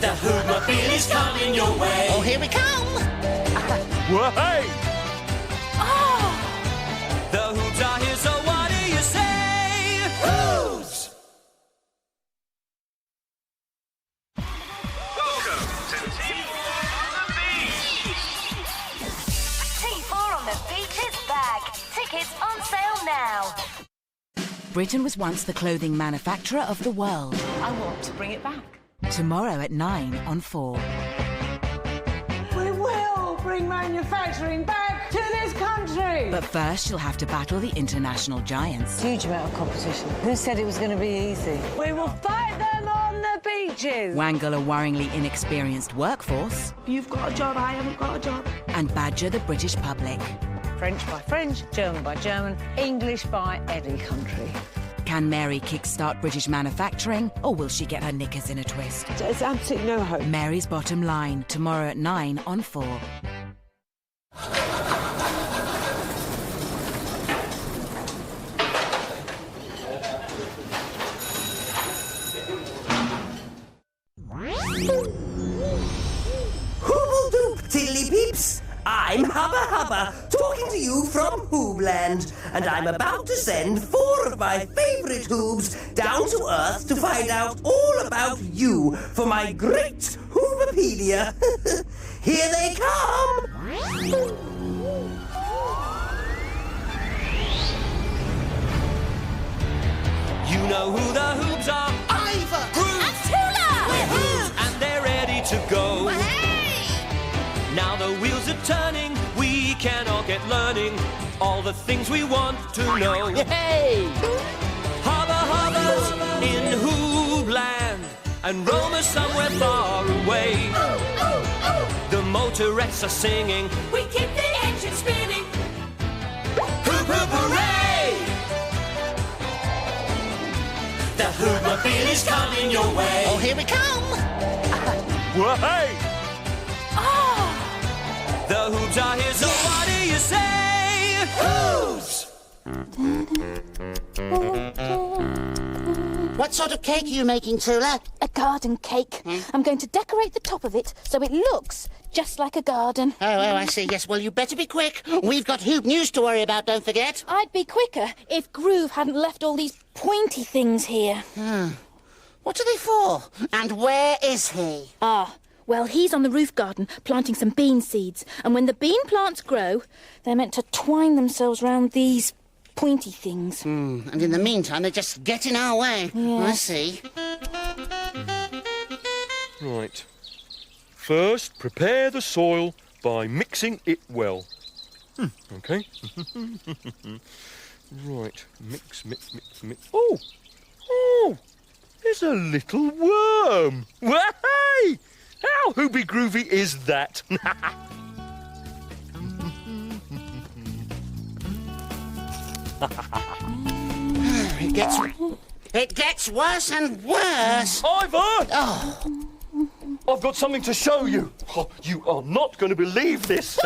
The Hoobmobile is coming your way. Oh, here we come. Way! Oh! The Hoobs are here, so what do you say? Hoobs! Welcome to T4 on the Beach. T4 on the Beach is back. Tickets on sale now. Britain was once the clothing manufacturer of the world. I want to bring it back. Tomorrow at 9 on 4. We will bring manufacturing back to this country. But first, you'll have to battle the international giants. Huge amount of competition. Who said it was going to be easy? We will fight them on the beaches. Wangle a worryingly inexperienced workforce. You've got a job, I haven't got a job. And badger the British public. French by French, German by German, English by any country. Can Mary kickstart British manufacturing, or will she get her knickers in a twist? There's absolutely no hope. Mary's Bottom Line, tomorrow at 9 on 4. Hooble-doop, tiddly peeps. I'm Hubba Hubba, talking to you from Hoobland, and I'm about to send 4 of my favourite Hoobs down to Earth to find out all about you for my great Hoobopedia. Here they come! You know who the Hoobs are. Ivor! Groove! And Tula! We're Hoobs! And they're ready to go. Hey! Now the wheels are turning, we can all get learning all the things we want to know. Hey! Hubba Hubba's in Hoobland and Roma somewhere far away. The motorettes are singing, we keep the engine spinning. Hoop hoop hooray! The Hoobmobile is coming your way. Oh, here we come! Way! The Hoobs are here, so what do you say? Hoobs! What sort of cake are you making, Tula? A garden cake. I'm going to decorate the top of it so it looks just like a garden. Oh, I see. Yes, well, you better be quick. We've got Hoob news to worry about, don't forget. I'd be quicker if Groove hadn't left all these pointy things here. What are they for? And where is he? Well, he's on the roof garden planting some bean seeds. And when the bean plants grow, they're meant to twine themselves round these pointy things. And in the meantime, they just get in our way. Yeah. I see. Right. First, prepare the soil by mixing it well. Okay. Right. Mix. Oh! There's a little worm. Hey! How hooby groovy is that? It gets worse and worse. Ivor! Oh, I've got something to show you. Oh, you are not going to believe this.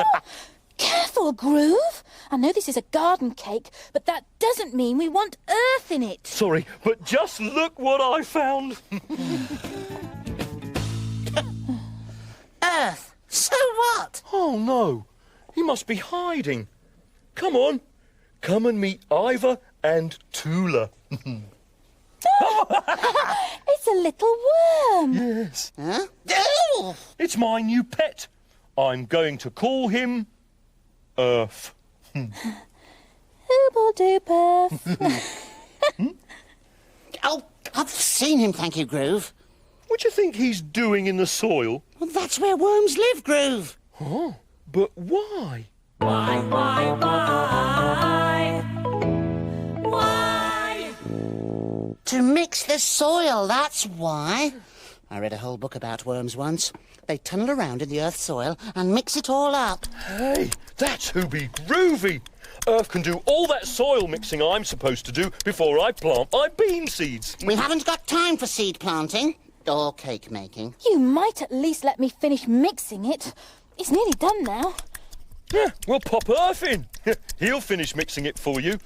Careful, Groove. I know this is a garden cake, but that doesn't mean we want earth in it. Sorry, but just look what I found. Earth. So what? Oh, no. He must be hiding. Come on. Come and meet Ivor and Tula. It's a little worm. Yes. Huh? Oh! It's my new pet. I'm going to call him Earth. Hooble-doop Earth. Oh, I've seen him, thank you, Groove. What do you think he's doing in the soil? Well, that's where worms live, Groove. Oh, but why? Why? To mix the soil, that's why. I read a whole book about worms once. They tunnel around in the earth's soil and mix it all up. Hey, that's hooby groovy. Earth can do all that soil mixing I'm supposed to do before I plant my bean seeds. We haven't got time for seed planting or cake making. You might at least let me finish mixing it. It's nearly done now. Yeah, we'll pop Earth in. He'll finish mixing it for you.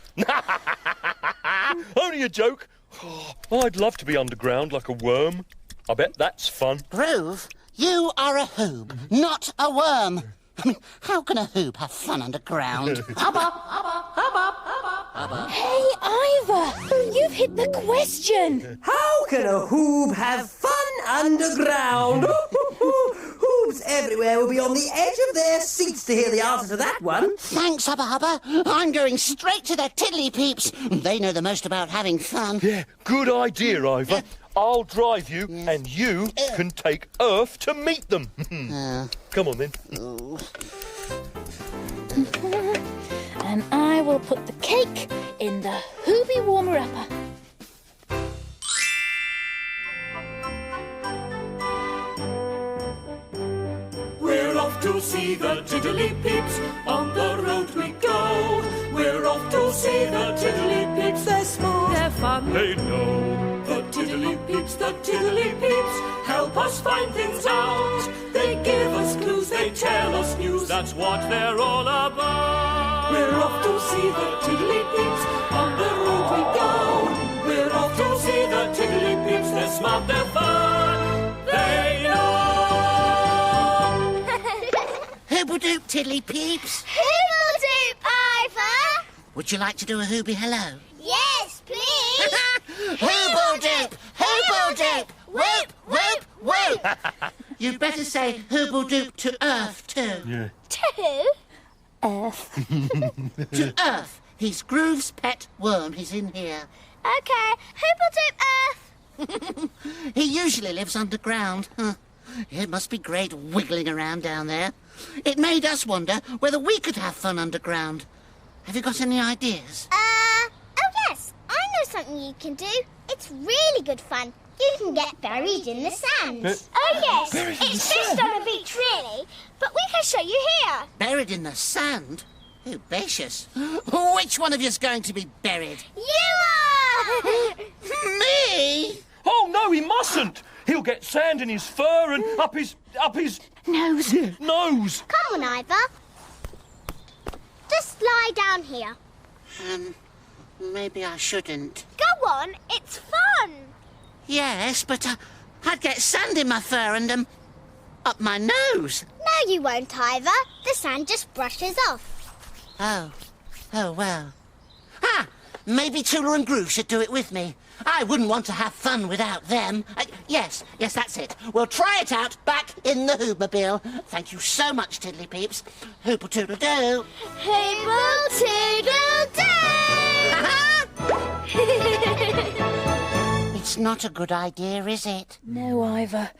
Only a joke. Oh, I'd love to be underground like a worm. I bet that's fun. Groove, you are a hoob, not a worm. I mean, how can a hoob have fun underground? Hubba, hubba, hubba, hubba, hubba. Hey, Ivor, you've hit the question. How can a hoob have fun underground? Hoobs everywhere will be on the edge of their seats to hear the answer to that one. Thanks, Hubba Hubba. I'm going straight to the tiddly peeps. They know the most about having fun. Yeah, good idea, Ivor. I'll drive you, and you can take Earth to meet them. Come on, then. And I will put the cake in the Hoobie warmer-upper. We're off to see the tiddly peeps, on the road we go. We're off to see the tiddly peeps, they're smart, they're fun, they know. The tiddly peeps, help us find things out. They give us clues, they tell us news, that's what they're all about. We're off to see the tiddly peeps, on the road we go. We're off to see the tiddly peeps, they're smart, they're fun, they know. Hoobadoop, tiddly peeps. Hoobledoop, Ivor! Would you like to do a hoobie hello? Yes, please! Hoobadoop! Hoobadoop! Whoop, whoop, whoop! You'd better say hoobadoop to Earth, too. Yeah. To? Earth. To Earth. He's Groove's pet worm. He's in here. Okay, Hoobledoop Earth! He usually lives underground. It must be great wiggling around down there. It made us wonder whether we could have fun underground. Have you got any ideas? Oh yes, I know something you can do. It's really good fun. You can get buried in the sand. Oh yes, it's just on the beach really, but we can show you here. Buried in the sand? Oh, gracious. Which one of you's going to be buried? You are! Me? Oh, no, he mustn't. He'll get sand in his fur and up his Nose. nose. Come on, Ivor. Just lie down here. Maybe I shouldn't. Go on, it's fun. Yes, but I'd get sand in my fur and, up my nose. No, you won't, Ivor. The sand just brushes off. Oh, well. Maybe Tula and Groove should do it with me. I wouldn't want to have fun without them. Yes, that's it. We'll try it out back in the Hoobmobile. Thank you so much, Tiddly Peeps. Hoople toodle do. Hoople toodle do! It's not a good idea, is it? No, Ivor.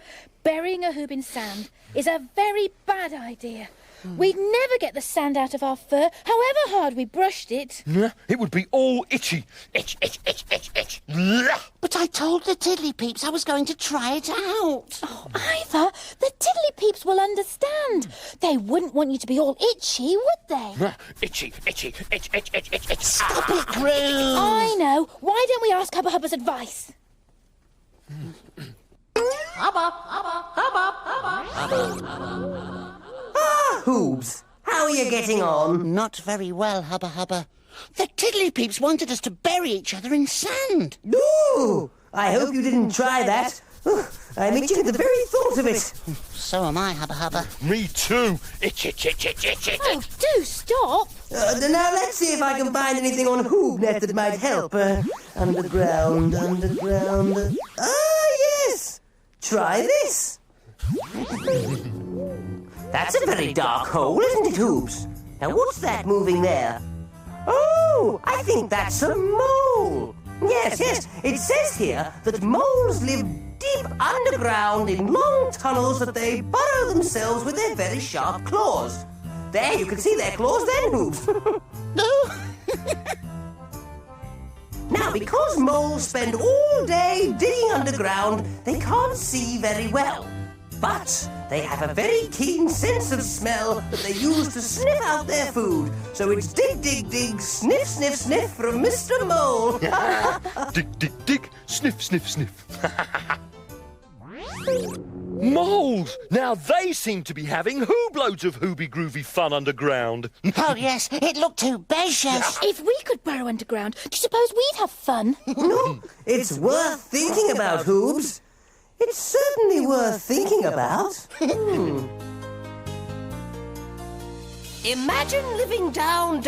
Burying a hoob in sand is a very bad idea. We'd never get the sand out of our fur, however hard we brushed it. It would be all itchy. Itch, itch, itch, itch, itch. Blah. But I told the Tiddly Peeps I was going to try it out. Oh, Ivor, the tiddly peeps will understand. They wouldn't want you to be all itchy, would they? Itchy, itchy, itch, itch, itch, itch, itch. Stop it, Groove. I know. Why don't we ask Hubba Hubba's advice? Hoobs, how are you getting on? Not very well, Hubba Hubba. The Tiddly Peeps wanted us to bury each other in sand. Ooh, I hope you didn't try that. I'm itching at the very thought of it. So am I, Hubba Hubba. Me too. Itch, itch, itch, itch, itch, itch. Oh, do stop. Now let's see if I can find anything on HoobNet that might help. Underground. Yes! Try this. That's a very dark hole, isn't it, Hoobs? Now what's that moving there? Oh, I think that's a mole. Yes, it says here that moles live deep underground in long tunnels that they burrow themselves with their very sharp claws. There, you can see their claws then, Hoobs. Now, because moles spend all day digging underground, they can't see very well. But they have a very keen sense of smell that they use to sniff out their food. So it's dig, dig, dig, sniff, sniff, sniff from Mr. Mole. Dig, dig, dig, sniff, sniff, sniff. Moles! Now they seem to be having hoobloads of hooby groovy fun underground. Oh, yes, it looked too spacious. If we could burrow underground, do you suppose we'd have fun? No, it's worth thinking about, Hoobs. It's so worth thinking about. Imagine living down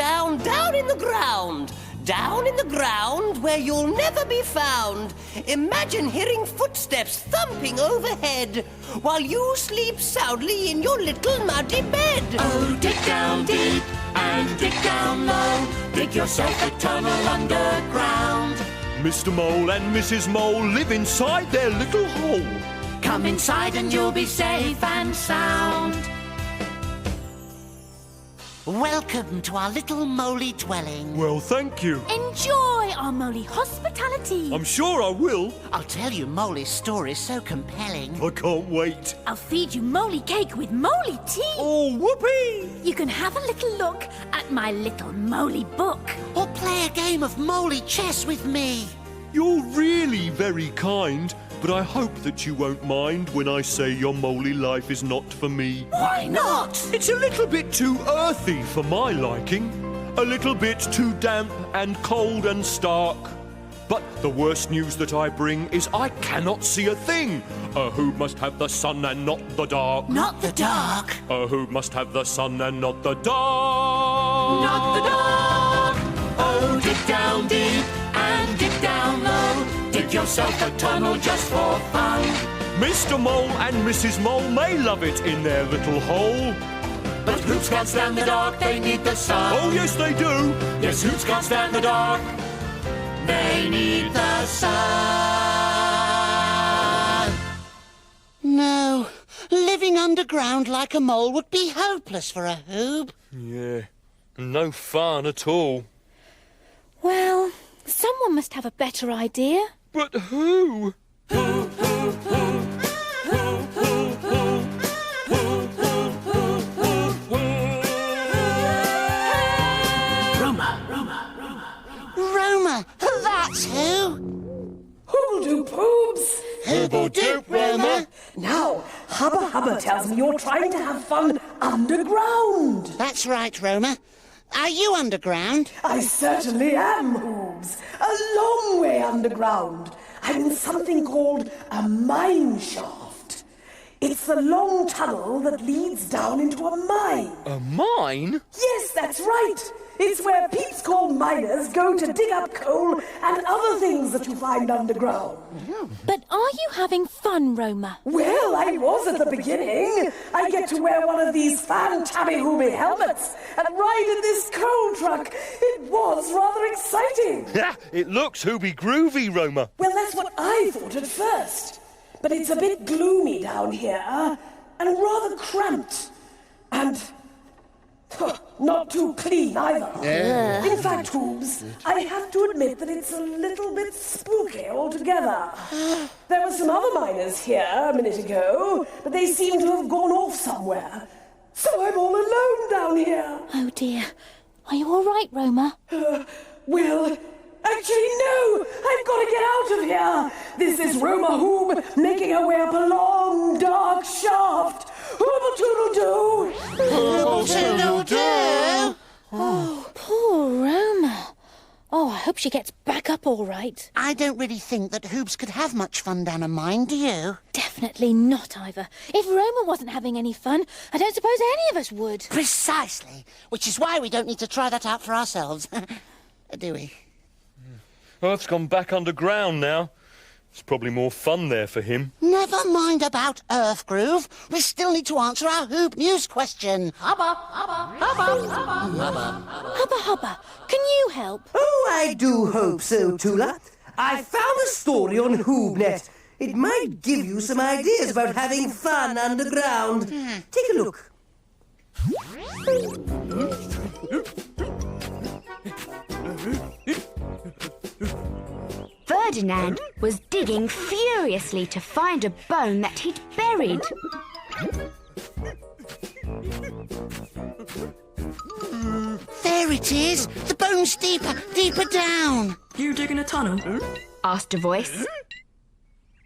in the ground. Down in the ground where you'll never be found. Imagine hearing footsteps thumping overhead while you sleep soundly in your little muddy bed. Oh, dig down deep and dig down low. Dig yourself a tunnel underground. Mr. Mole and Mrs. Mole live inside their little hole. Come inside and you'll be safe and sound. Welcome to our little moley dwelling. Well, thank you. Enjoy our Moley hospitality. I'm sure I will. I'll tell you Moley's story so compelling. I can't wait. I'll feed you Moley cake with Moley tea. Oh, whoopee! You can have a little look at my little Moley book. Or play a game of moley chess with me. You're really very kind, but I hope that you won't mind when I say your moley life is not for me. Why not? It's a little bit too earthy for my liking. A little bit too damp and cold and stark. But the worst news that I bring is I cannot see a thing. A Hoob must have the sun and not the dark. Not the dark. A Hoob must have the sun and not the dark. Not the dark. Oh, dig down deep and dig down low. Dig yourself a tunnel just for fun. Mr. Mole and Mrs. Mole may love it in their little hole. But Hoops can't stand the dark, they need the sun. Oh, yes, they do. Yes, Hoops can't stand the dark, they need the sun. No, living underground like a mole would be hopeless for a Hoob. Yeah, no fun at all. Well, someone must have a better idea. But who? Roma, that's who. Hoobledoop, Hoobs! Hoobledoop, Roma. Now, Hubba Hubba tells me you're trying to have fun underground. That's right, Roma. Are you underground? I certainly am, Hoobs. A long way underground. I'm in something called a mine shaft. It's the long tunnel that leads down into a mine. A mine? Yes, that's right. It's where peeps called miners go to dig up coal and other things that you find underground. But are you having fun, Roma? Well, I was at the beginning. I get to wear one of these fan-tabby-hooby helmets and ride in this coal truck. It was rather exciting. Yeah, it looks Hooby groovy, Roma. Well, that's what I thought at first. But it's a bit gloomy down here and rather cramped. And not too clean either. In fact, Hoobs, I have to admit that it's a little bit spooky altogether. There were some other miners here a minute ago, but they seem to have gone off somewhere. So I'm all alone down here. Oh dear. Are you all right, Roma? Well, actually, no! I've got to get out of here! This is Roma Hoob making her way up a long, dark shaft. Hooble-toodle-doo! Hooble-toodle-doo! Oh, poor Roma. Oh, I hope she gets back up all right. I don't really think that Hoobs could have much fun down a mine, do you? Definitely not, Ivor. If Roma wasn't having any fun, I don't suppose any of us would. Precisely. Which is why we don't need to try that out for ourselves. Do we? Earth's gone back underground now. It's probably more fun there for him. Never mind about Earth Groove. We still need to answer our Hoob News question. Hubba, hubba, hubba, hubba, hubba. Hubba Hubba, can you help? Oh, I do hope so, Tula. I found a story on HoobNet. It might give you some ideas about having fun underground. Take a look. Ferdinand was digging furiously to find a bone that he'd buried. There it is. The bone's deeper down. You digging a tunnel? Asked a voice.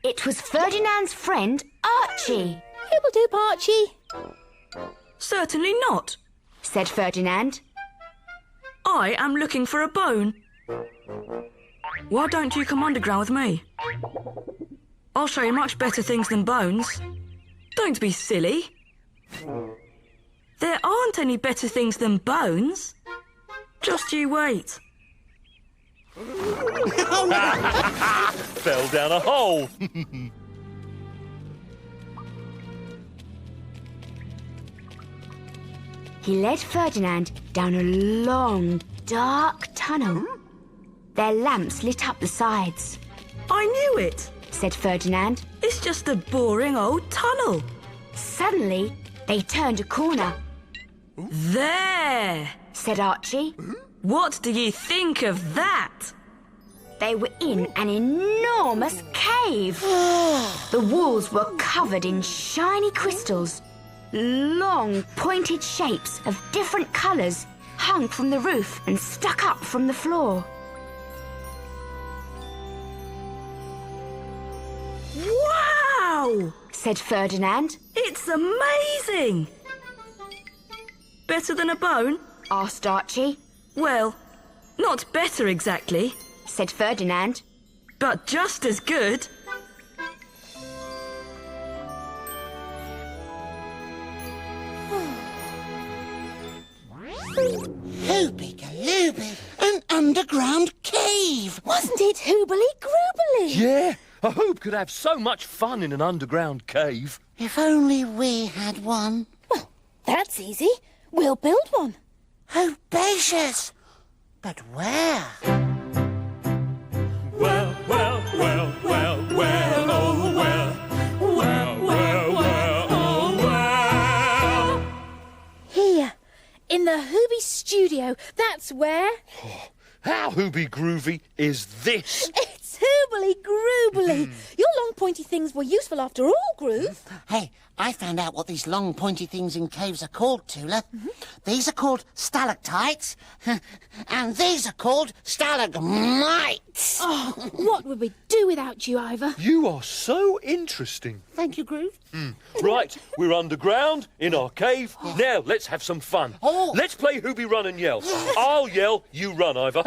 It was Ferdinand's friend, Archie. Hoobledoop, Archie. Certainly not, said Ferdinand. I am looking for a bone. Why don't you come underground with me? I'll show you much better things than bones. Don't be silly. There aren't any better things than bones. Just you wait. Fell down a hole. He led Ferdinand down a long, dark tunnel. Their lamps lit up the sides. I knew it, said Ferdinand. It's just a boring old tunnel. Suddenly, they turned a corner. There, said Archie. What do you think of that? They were in an enormous cave. The walls were covered in shiny crystals. Long, pointed shapes of different colours hung from the roof and stuck up from the floor. Wow! said Ferdinand. It's amazing! Better than a bone? asked Archie. Well, not better exactly, said Ferdinand. But just as good. Hooby-galooby, an underground cave! Wasn't it hoobly-groobly? Yeah, a hoob could have so much fun in an underground cave. If only we had one. Well, that's easy. We'll build one. Audacious! But where? Well, well, well, well, well, oh, well. Well, well, well, oh, well. Here, in the Hoobie studio. That's where. How hooby-groovy is this? It's hoobly-groobly. Your long pointy things were useful after all, Groove. Hey, I found out what these long pointy things in caves are called, Tula. These are called stalactites, and these are called stalagmites. Oh, what would we do without you, Ivor? You are so interesting. Thank you, Groove. Right, we're underground, in our cave. Now, let's have some fun. Oh. Let's play Hoobie Run and Yell. I'll yell, you run, Ivor.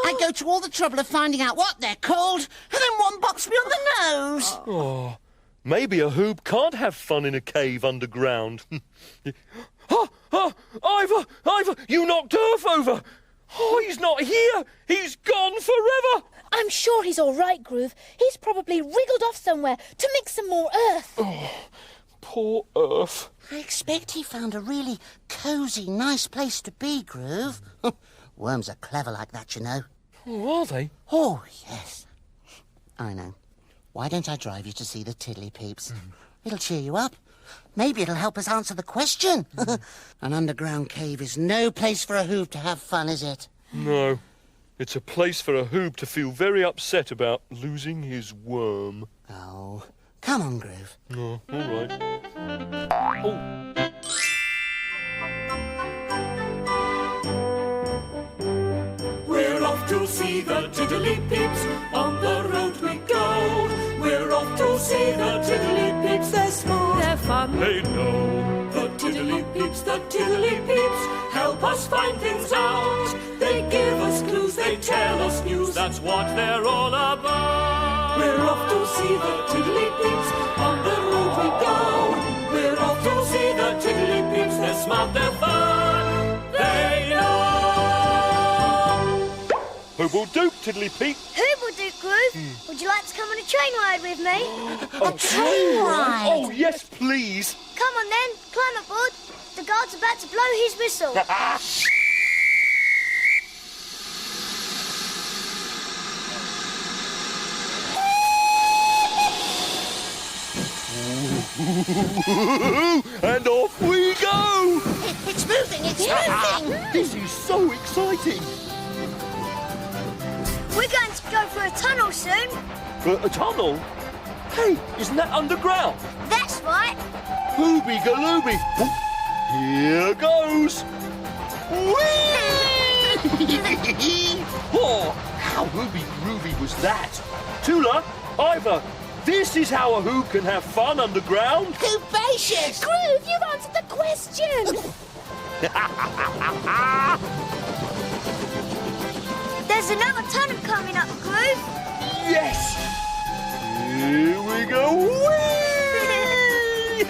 I go to all the trouble of finding out what they're called, and then one bops me on the nose. Oh, maybe a hoob can't have fun in a cave underground. Ivor! Ivor, you knocked Earth over! Oh, he's not here! He's gone forever! I'm sure he's all right, Groove. He's probably wriggled off somewhere to mix some more earth. Oh, poor Earth. I expect he found a really cosy, nice place to be, Groove. Worms are clever like that, you know. Oh, are they? Oh, yes. I know. Why don't I drive you to see the Tiddly Peeps? It'll cheer you up. Maybe it'll help us answer the question. An underground cave is no place for a hoob to have fun, is it? No. It's a place for a hoob to feel very upset about losing his worm. Oh, come on, Groove. Oh, all right. Oh. We're off to see the Tiddly Peeps, on the road we go. We're off to see the Tiddly Peeps, they're smart, they're fun. They know. The Tiddly Peeps, help us find things out. They give us clues, they tell us news, that's what they're all about. We're off to see the Tiddly Peeps, on the road we go. We're off to see the Tiddly Peeps, they're smart, they're fun, they know. Who will do, Tiddly Peep? Who will do, Groove? Would you like to come on a train ride with me? A train ride? Oh, yes, please. Come on then, climb aboard. The guard's about to blow his whistle. And off we go! It's moving, it's moving! This is so exciting! We're going to go for a tunnel soon. A tunnel? Hey, isn't that underground? That's right. Hoobie-galooby! Oh, here goes! Whee! Oh, how hoobie-groovy was that? Tula, Ivor, This is how a Hoob can have fun underground. Hoobacious! Groove, you've answered the question! There's another tunnel coming up, Groove. Yes! Here we go. Whee!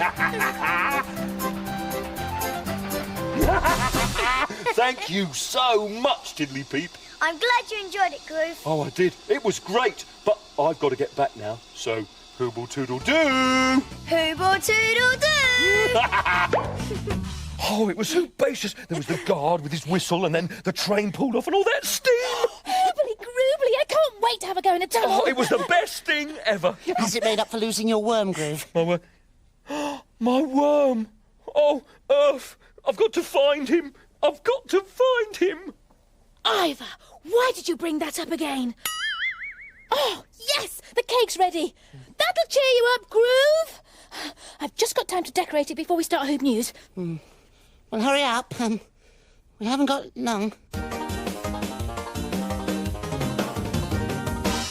Thank you so much, Diddly Peep. I'm glad you enjoyed it, Groove. Oh, I did. It was great. But I've got to get back now. So, hooble toodle doo. Hooble toodle doo! Oh, it was hoobacious. There was the guard with his whistle, and then the train pulled off and all that steam. Hoobly groobly, I can't wait to have a go in a tunnel. Oh, it was the best thing ever. Has it made up for losing your worm, Groove? My worm. My worm. Oh, Earth. I've got to find him. I've got to find him. Ivor, why did you bring that up again? Oh, yes, the cake's ready. That'll cheer you up, Groove. I've just got time to decorate it before we start Hoob News. Well, hurry up. We haven't got long.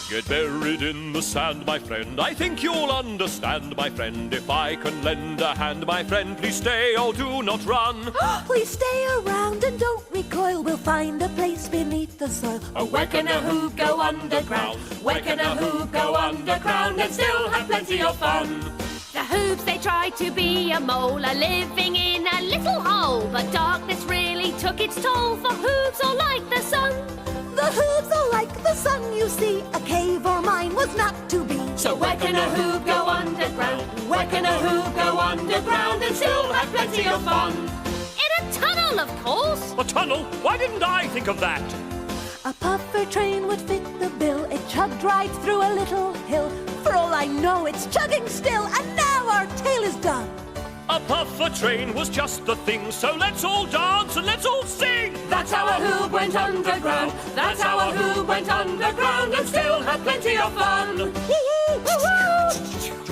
Get buried in the sand, my friend. I think you'll understand, my friend. If I can lend a hand, my friend, please stay or do not run. Please stay around and don't recoil. We'll find a place beneath the soil. Oh, where can a Hoob go underground? Where can a Hoob go underground and still have plenty of fun? The Hoobs, they tried to be a mole, a living in a little hole. But darkness really took its toll, for Hoobs are like the sun. The Hoobs are like the sun, you see. A cave or mine was not to be. So where can a Hoob go underground? Where can a Hoob go underground and still have plenty of fun? In a tunnel, of course. A tunnel? Why didn't I think of that? A puffer train would fit the bill. It chugged right through a little hill. For all I know, it's chugging still, and now our tale is done. A puffer train was just the thing, so let's all dance and let's all sing. That's how a Hoob went underground. That's how a Hoob went underground and still had plenty of fun.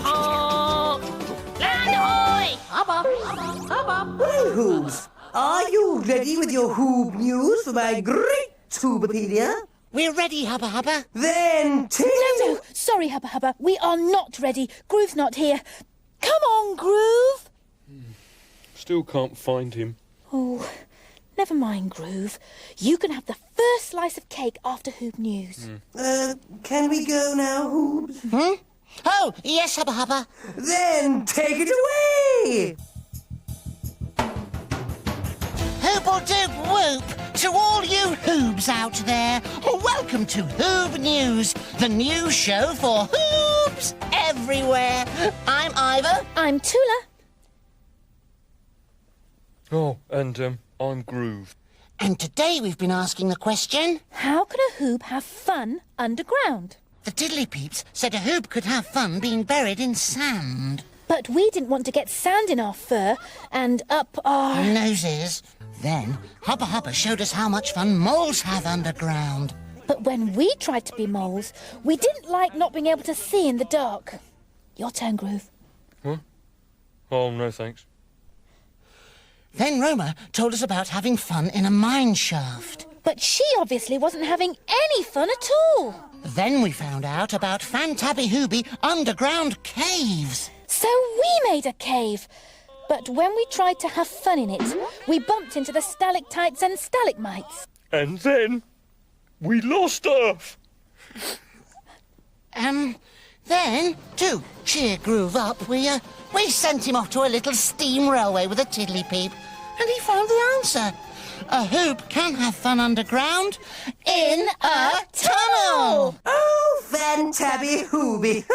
Oh, land ahoy! Well, Hoobs, are you ready with your Hoob News for my great Hoobopedia? We're ready, Hubba Hubba. Then No, sorry, Hubba Hubba, we are not ready. Groove's not here. Come on, Groove. Still can't find him. Oh, never mind, Groove. You can have the first slice of cake after Hoob News. Can we go now, Hoobs? Oh, yes, Hubba Hubba. Then take it away! Hooble doob whoop to all you Hoobs out there. Welcome to Hoob News, the news show for Hoobs everywhere. I'm Ivor. I'm Tula. Oh, and I'm Groove. And today we've been asking the question... How can a Hoob have fun underground? The Diddly Peeps said a Hoob could have fun being buried in sand. But we didn't want to get sand in our fur and up our... noses. Then Hubba Hubba showed us how much fun moles have underground. But when we tried to be moles, we didn't like not being able to see in the dark. Your turn, Groove. Huh? Oh, no thanks. Then Roma told us about having fun in a mine shaft. But she obviously wasn't having any fun at all. Then we found out about Fantabby Hooby underground caves. So we made a cave. But when we tried to have fun in it, we bumped into the stalactites and stalagmites. And then we lost Earth. Then, to cheer Groove up, we sent him off to a little steam railway with a tiddly peep, and he found the answer. A Hoob can have fun underground in a tunnel. Oh, Fantabby Hooby.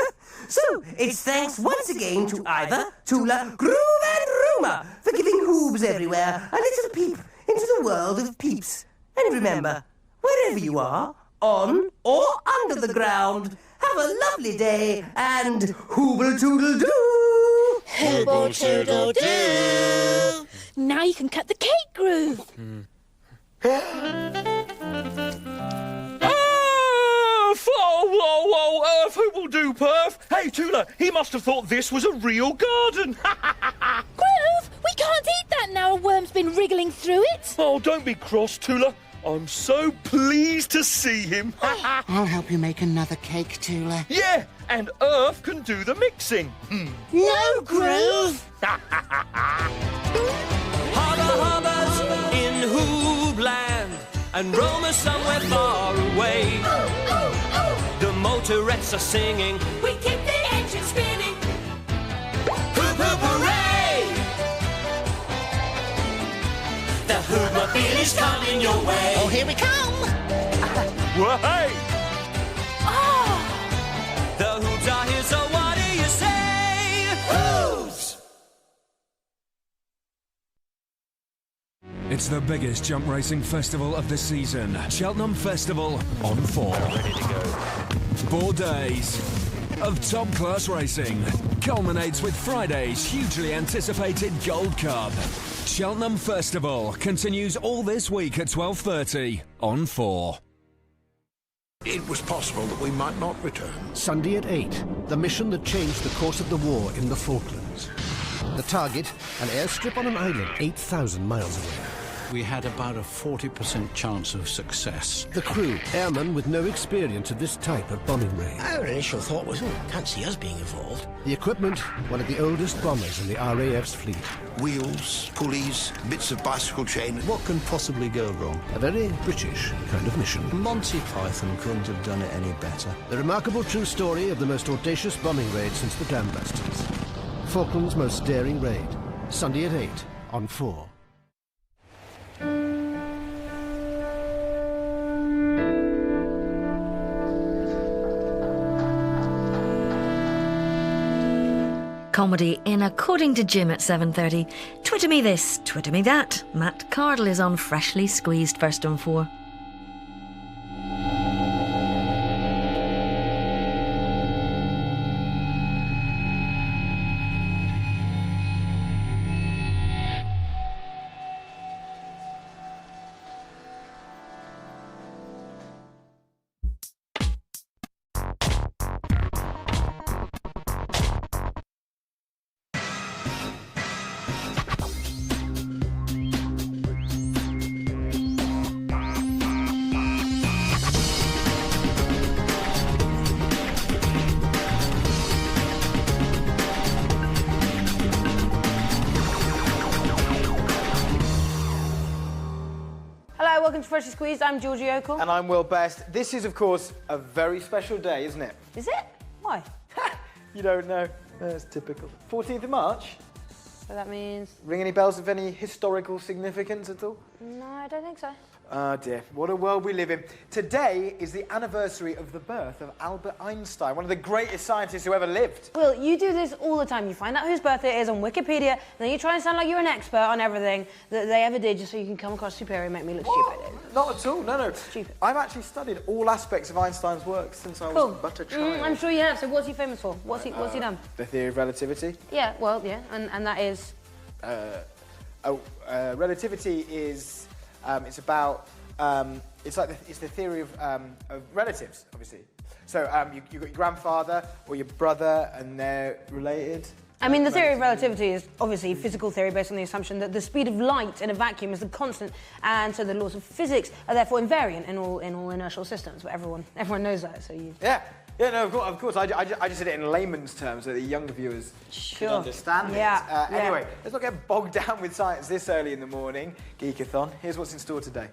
So, it's thanks once again to Ivor, Tula, Groove and Roma for giving Hoobs everywhere a little peep into the world of peeps. And remember, wherever you are, on or under the ground, have a lovely day and hooble-toodle-doo! Hooble-toodle-doo! Now you can cut the cake, Groove. Oh, Earth, who will do, Perf? Hey, Tula, he must have thought this was a real garden. Groove, we can't eat that now a worm's been wriggling through it. Oh, don't be cross, Tula. I'm so pleased to see him. I'll help you make another cake, Tula. Yeah, and Earth can do the mixing. No, Groove! Hubbers in Hoobland and Roma somewhere far away. The motorettes are singing, we keep the engine spinning. Hoop, hoop, hooray! The Hoobmobile is coming your way. Oh, here we come! Way! The Hoobs are here, so what do you say? Hoobs! It's the biggest jump racing festival of the season. Cheltenham Festival on 4. Ready to go. 4 days of top-class racing culminates with Friday's hugely anticipated Gold Cup. Cheltenham Festival continues all this week at 12:30 on 4. It was possible that we might not return. Sunday at 8, the mission that changed the course of the war in the Falklands. The target, an airstrip on an island 8,000 miles away. We had about a 40% chance of success. The crew, airmen with no experience of this type of bombing range. Our initial thought was, can't see us being involved. The equipment, one of the oldest bombers in the RAF's fleet. Wheels, pulleys, bits of bicycle chain. What can possibly go wrong? A very British kind of mission. Monty Python couldn't have done it any better. The remarkable true story of the most audacious bombing raid since the Dam Busters. Falkland's most daring raid. Sunday at 8 on 4. Comedy in According to Jim at 7:30. Twitter me this, Twitter me that. Matt Cardle is on Freshly Squeezed first on 4. Welcome to Freshly Squeezed. I'm Georgie Oakle. And I'm Will Best. This is, of course, a very special day, isn't it? Is it? Why? You don't know. That's typical. 14th of March? So that means... Ring any bells of any historical significance at all? No, I don't think so. Oh dear, what a world we live in. Today is the anniversary of the birth of Albert Einstein, one of the greatest scientists who ever lived. Will, you do this all the time. You find out whose birthday it is on Wikipedia, and then you try and sound like you're an expert on everything that they ever did just so you can come across superior and make me look stupid. Not at all, no. Stupid. I've actually studied all aspects of Einstein's work since I was but a child. I'm sure you have. So what's he famous for? What's he done? The theory of relativity. Yeah, well, yeah, and that is... relativity is... it's about... it's the theory of relatives, obviously. So you've got your grandfather or your brother, and they're related. I mean, the theory of relativity is obviously physical theory based on the assumption that the speed of light in a vacuum is a constant, and so the laws of physics are therefore invariant in all inertial systems. But everyone knows that. So you. Yeah, no, of course. I just said it in layman's terms so the younger viewers can understand it. Anyway, let's not get bogged down with science this early in the morning. Geekathon. Here's what's in store today.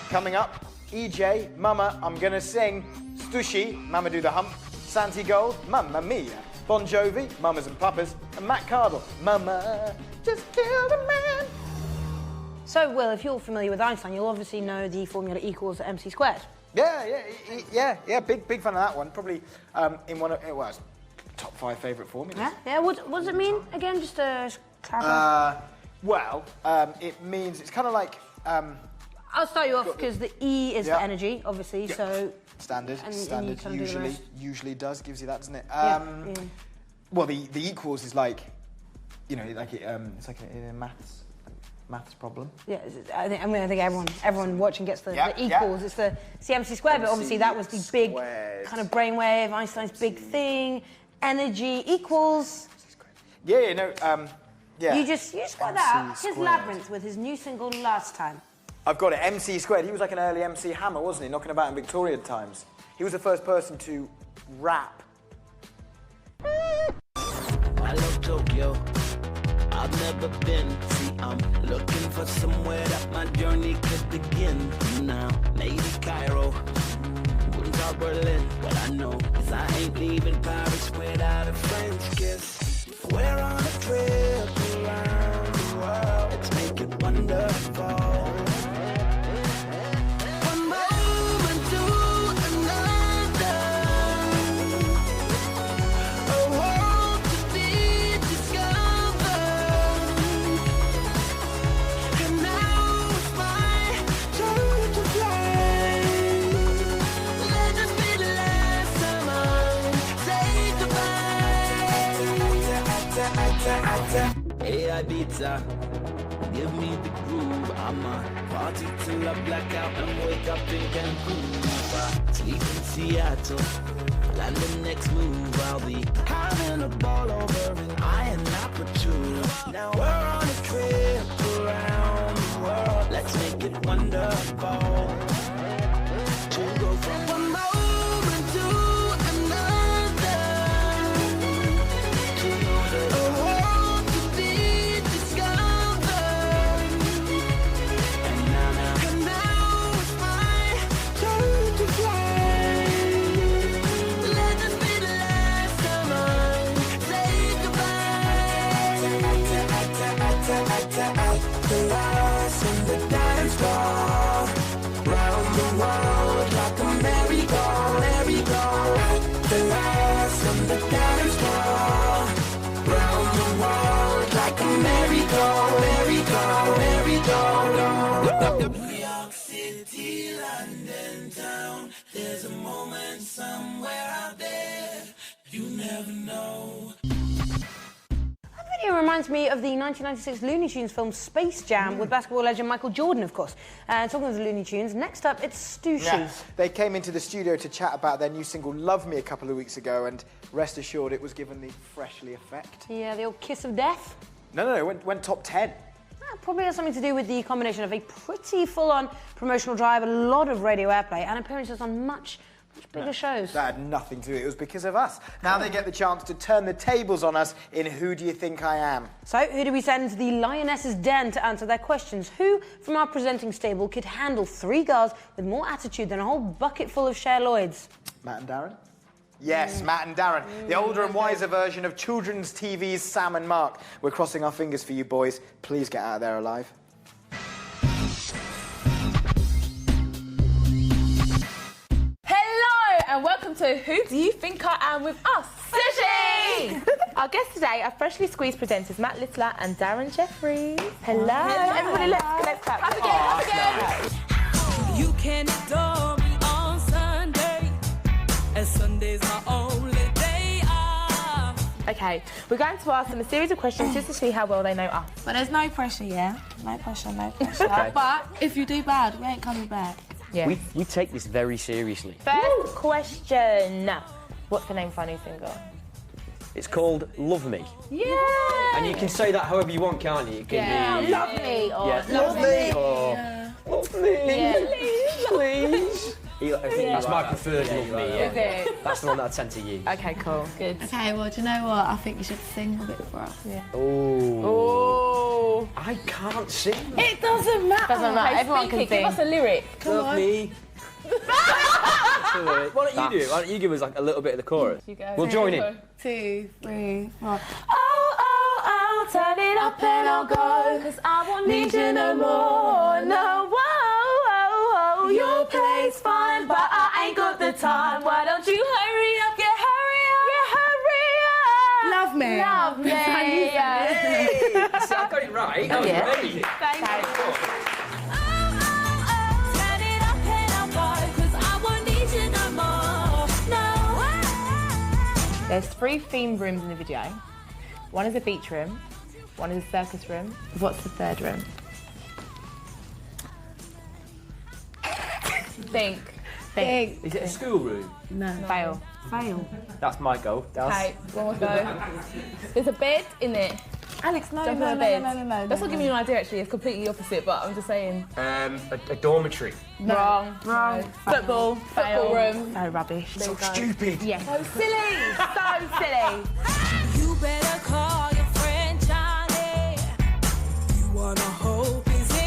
Coming up, EJ, Mama, I'm gonna sing. Stushy, Mama do the hump. Santi Gold, Mamma Mia. Bon Jovi, Mamas and Papas. And Matt Cardle, Mama, just killed a man. So, Will, if you're familiar with Einstein, you'll obviously know the formula equals mc squared. Yeah, big fan of that one. Probably in one of, it's top 5 favourite formulas. Yeah, what does it mean again, just to clarify? It means, it's kind of like... I'll start you off because the E is for energy, obviously. Yeah. So standard usually gives you that, doesn't it? Well, the equals is like, it's like a maths problem. Yeah, I think everyone watching gets the equals. It's the MC squared, but obviously that was the big kind of brainwave, Einstein's big thing. Energy equals. Yeah. You just got that. His Labyrinth with his new single Last Time. I've got it. MC Squared. He was like an early MC Hammer, wasn't he? Knocking about in Victorian times. He was the first person to rap. I love Tokyo. I've never been. See, I'm looking for somewhere that my journey could begin. Now, maybe Cairo, or Berlin. What I know is I ain't leaving Paris without a French kiss. We're on a trip around the world. Let's make it wonderful. One moment to another. A world to be discovered. And now it's my turn to fly. Let this be the last time I say goodbye. Hey, Ibiza, give me the groove. I'ma party till I black out and wake up in Cancun. Sleep in Seattle, land the next move. I'll be having a ball over in Iron Aperture. Now we're on a trip around the world. Let's make it wonderful. To go from one moment to another. To a world to be discovered. And now it's my turn to fly. Let this be the last time I say goodbye. The last in the dance floor. Round the world like a merry-go, merry-go. The last in the dance floor. Round the world like a merry-go, merry-go, merry-go. New York City, London town. There's a moment somewhere out there. You never know. That video reminds me of the 1996 Looney Tunes film Space Jam with basketball legend Michael Jordan, of course. And talking of the Looney Tunes, next up it's Stushy. Yeah, they came into the studio to chat about their new single Love Me a couple of weeks ago, and rest assured it was given the Freshly effect. Yeah, the old kiss of death. No, it went top 10. That probably has something to do with the combination of a pretty full-on promotional drive, a lot of radio airplay, and appearances on much bigger shows. That had nothing to do with it. It was because of us. Now they get the chance to turn the tables on us in Who Do You Think I Am? So, who do we send to the Lioness's Den to answer their questions? Who from our presenting stable could handle 3 girls with more attitude than a whole bucket full of Cher Lloyds? Matt and Darren? Yes, Matt and Darren. The older and wiser version of children's TV's Sam and Mark. We're crossing our fingers for you boys. Please get out of there alive. And welcome to Who Do You Think I Am with us, Sushi! Our guests today are freshly squeezed presenters Matt Littler and Darren Jeffries. Hello. Everybody, let's clap. Clap again. You can adore me on Sunday, and Sunday's my only day off. Okay, we're going to ask them a series of questions just to see how well they know us. But there's no pressure, yeah? No pressure, no pressure. Okay. But if you do bad, we ain't coming back. Yeah. We take this very seriously. First question. What's the name for our new single? It's called Love Me. Yeah! And you can say that however you want, can't you? It can be... Love me or love me or... Love me. Yeah. Please. That's my preferred Love Me, yeah. Is it? That's the one that I tend to use. Okay, cool. Good. Okay, well, do you know what? I think you should sing a bit for us. Yeah. Oh. I can't sing. It doesn't matter. Doesn't matter. Everyone can sing. Give us a lyric. Come Love on. me. Why don't you do it? Why don't you give us like a little bit of the chorus? You go. We'll join in. 2, 3, 4. Oh, turn it up and I'll go, 'cause I won't need you no more. No, whoa, your play's fine, but I ain't got the time. Why don't you hurry up, Love me. Love me. Yeah. See, I got it right. Oh, yeah. Amazing. Thank you. Turn it up and I'll go, 'cause I won't need you no more. No. There's 3 themed rooms in the video. One is a beach room, one is a circus room. What's the 3rd room? Think. Is it a schoolroom? No. Fail. Fail. That's my goal. Okay, one more go. There's a bed in it. Alex, no, Jump no, in no, the bed. no, no, no. That's not giving you an idea, actually. It's completely opposite, but I'm just saying. A dormitory. No. Wrong. No. Football. Fail. Football room. Oh, rubbish. So stupid. Yes. So silly. So silly.